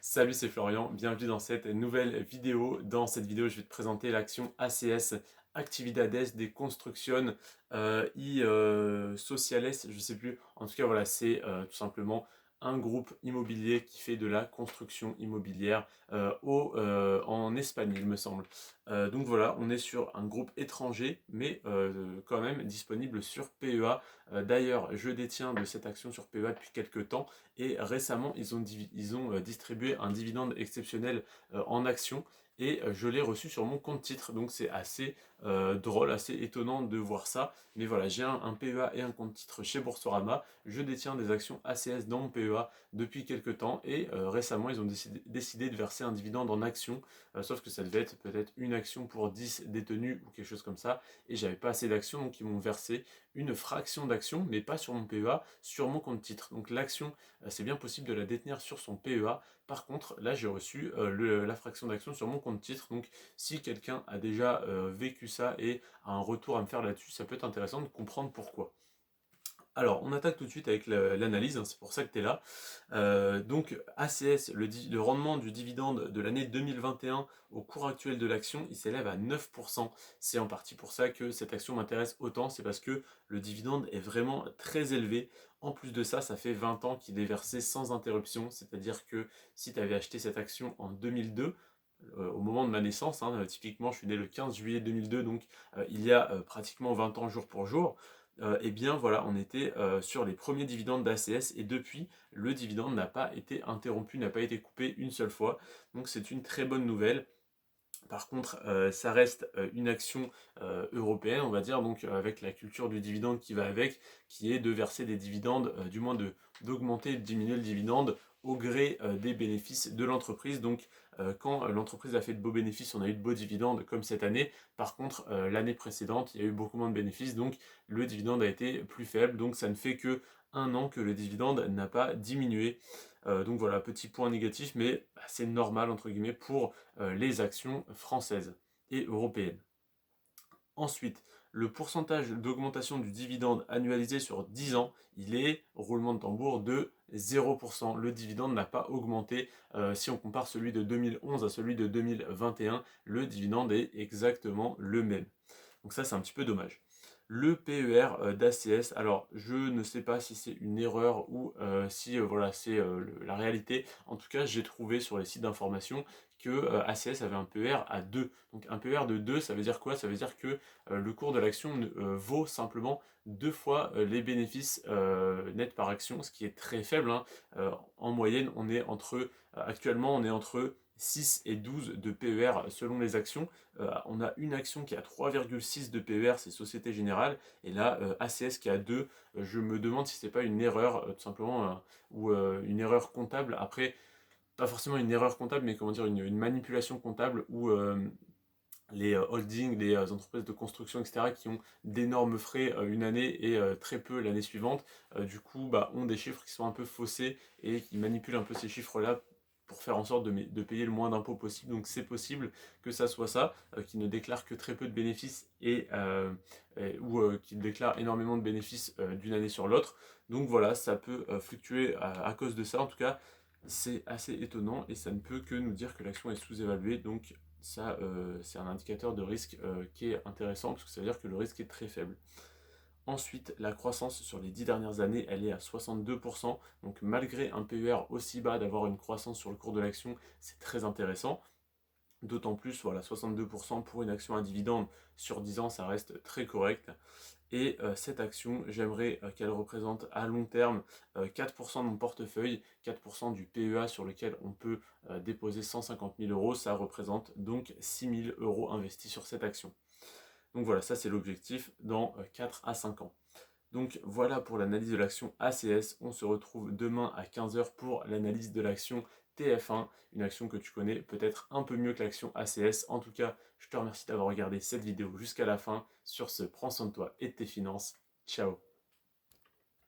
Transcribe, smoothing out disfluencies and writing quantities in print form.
Salut, c'est Florian, bienvenue dans cette nouvelle vidéo. Dans cette vidéo, je vais te présenter l'action ACS, Actividades de Construcción Sociales, je sais plus. En tout cas, voilà, c'est tout simplement un groupe immobilier qui fait de la construction immobilière en Espagne, il me semble. Donc voilà, on est sur un groupe étranger, mais quand même disponible sur PEA. D'ailleurs, je détiens de cette action sur PEA depuis quelques temps. Et récemment, ils ont distribué un dividende exceptionnel en actions et je l'ai reçu sur mon compte titre. Donc c'est assez drôle, assez étonnant de voir ça. Mais voilà, j'ai un PEA et un compte titre chez Boursorama. Je détiens des actions ACS dans mon PEA depuis quelques temps et récemment, ils ont décidé de verser un dividende en actions. Sauf que ça devait être peut-être une action pour 10 détenus ou quelque chose comme ça. Et j'avais pas assez d'actions, donc ils m'ont versé une fraction d'action, mais pas sur mon PEA, sur mon compte titre. Donc l'action, c'est bien possible de la détenir sur son PEA. Par contre, là, j'ai reçu la fraction d'action sur mon compte titre. Donc, si quelqu'un a déjà vécu ça et a un retour à me faire là-dessus, ça peut être intéressant de comprendre pourquoi. Alors, on attaque tout de suite avec l'analyse, hein, c'est pour ça que tu es là. Donc, ACS, le rendement du dividende de l'année 2021 au cours actuel de l'action, il s'élève à 9%. C'est en partie pour ça que cette action m'intéresse autant, c'est parce que le dividende est vraiment très élevé. En plus de ça, ça fait 20 ans qu'il est versé sans interruption, c'est-à-dire que si tu avais acheté cette action en 2002, au moment de ma naissance, hein, typiquement je suis né le 15 juillet 2002, donc il y a pratiquement 20 ans jour pour jour, et bien voilà, on était sur les premiers dividendes d'ACS et depuis, le dividende n'a pas été interrompu, n'a pas été coupé une seule fois. Donc c'est une très bonne nouvelle. Par contre, ça reste une action européenne, on va dire, donc avec la culture du dividende qui va avec, qui est de verser des dividendes, du moins d'augmenter et de diminuer le dividende au gré des bénéfices de l'entreprise. Donc quand l'entreprise a fait de beaux bénéfices, on a eu de beaux dividendes comme cette année. Par contre, l'année précédente, il y a eu beaucoup moins de bénéfices, donc le dividende a été plus faible. Donc ça ne fait que un an que le dividende n'a pas diminué. Donc voilà, petit point négatif, mais bah, c'est normal entre guillemets pour les actions françaises et européennes. Ensuite, le pourcentage d'augmentation du dividende annualisé sur 10 ans, il est, roulement de tambour, de 0%. Le dividende n'a pas augmenté. Si on compare celui de 2011 à celui de 2021, le dividende est exactement le même. Donc ça, c'est un petit peu dommage. Le PER d'ACS, alors je ne sais pas si c'est une erreur ou si voilà, c'est la réalité. En tout cas, j'ai trouvé sur les sites d'information que ACS avait un PER à 2. Donc un PER de 2, ça veut dire quoi? Ça veut dire que le cours de l'action vaut simplement deux fois les bénéfices nets par action, ce qui est très faible, hein. En moyenne, actuellement, on est entre 6 et 12 de PER selon les actions. On a une action qui a 3,6 de PER, c'est Société Générale, et là, ACS qui a 2. Je me demande si c'est pas une erreur, tout simplement, ou une erreur comptable. Après, pas forcément une erreur comptable, mais comment dire, une manipulation comptable où les holdings, les entreprises de construction, etc., qui ont d'énormes frais une année et très peu l'année suivante, du coup, bah, ont des chiffres qui sont un peu faussés et qui manipulent un peu ces chiffres-là pour faire en sorte de payer le moins d'impôts possible. Donc c'est possible que ça soit ça, qui ne déclare que très peu de bénéfices ou qui déclare énormément de bénéfices d'une année sur l'autre. Donc voilà, ça peut fluctuer à cause de ça. En tout cas, c'est assez étonnant et ça ne peut que nous dire que l'action est sous-évaluée. Donc ça, c'est un indicateur de risque qui est intéressant parce que ça veut dire que le risque est très faible. Ensuite, la croissance sur les 10 dernières années, elle est à 62%. Donc malgré un PER aussi bas, d'avoir une croissance sur le cours de l'action, c'est très intéressant. D'autant plus, voilà, 62% pour une action à dividende sur 10 ans, ça reste très correct. Et cette action, j'aimerais qu'elle représente à long terme 4% de mon portefeuille, 4% du PEA sur lequel on peut déposer 150 000 euros. Ça représente donc 6 000 euros investis sur cette action. Donc voilà, ça c'est l'objectif dans 4 à 5 ans. Donc voilà pour l'analyse de l'action ACS. On se retrouve demain à 15 h pour l'analyse de l'action TF1, une action que tu connais peut-être un peu mieux que l'action ACS. En tout cas, je te remercie d'avoir regardé cette vidéo jusqu'à la fin. Sur ce, prends soin de toi et de tes finances. Ciao.